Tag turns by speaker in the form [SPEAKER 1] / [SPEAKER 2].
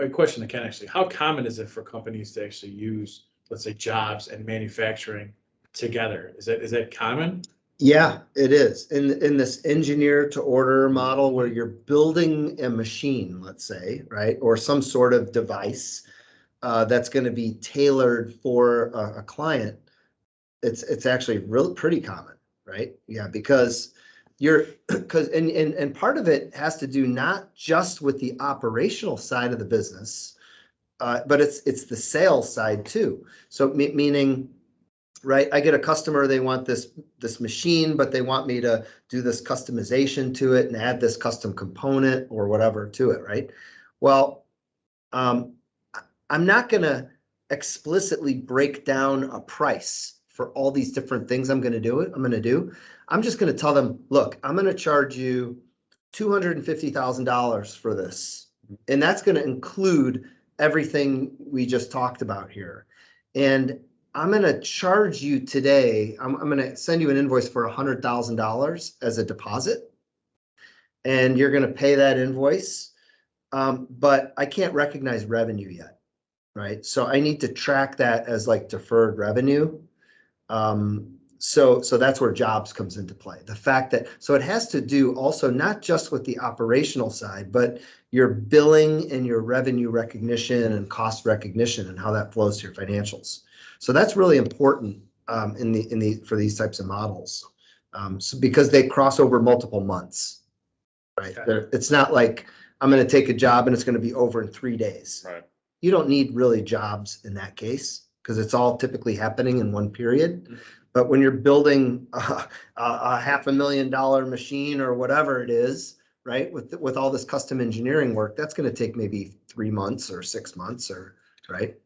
[SPEAKER 1] a question to Ken actually, how common is it for companies to actually use, let's say, jobs and manufacturing together? Is that common?
[SPEAKER 2] Yeah, it is. In this engineer to order model where you're building a machine, let's say, right, or some sort of device that's going to be tailored for a client, it's actually real pretty common, right? Yeah, because and part of it has to do not just with the operational side of the business, but it's the sales side too. So meaning, right, I get a customer, they want this machine, but they want me to do this customization to it and add this custom component or whatever to it, right? Well, I'm not going to explicitly break down a price for all these different things I'm going to do. I'm just going to tell them, look, I'm going to charge you $250,000 for this. And that's going to include everything we just talked about here. And I'm going to charge you today, I'm going to send you an invoice for $100,000 as a deposit. And you're going to pay that invoice. But I can't recognize revenue yet, right? So I need to track that as like deferred revenue. So that's where jobs comes into play. The fact that, so it has to do also not just with the operational side, but your billing and your revenue recognition and cost recognition and how that flows to your financials. So that's really important for these types of models, so because they cross over multiple months, right? Okay. It's not like I'm going to take a job and it's going to be over in 3 days. Right. You don't need really jobs in that case because it's all typically happening in one period. Mm-hmm. But when you're building a $500,000 machine or whatever it is, right, with all this custom engineering work, that's going to take maybe 3 months or 6 months, or right.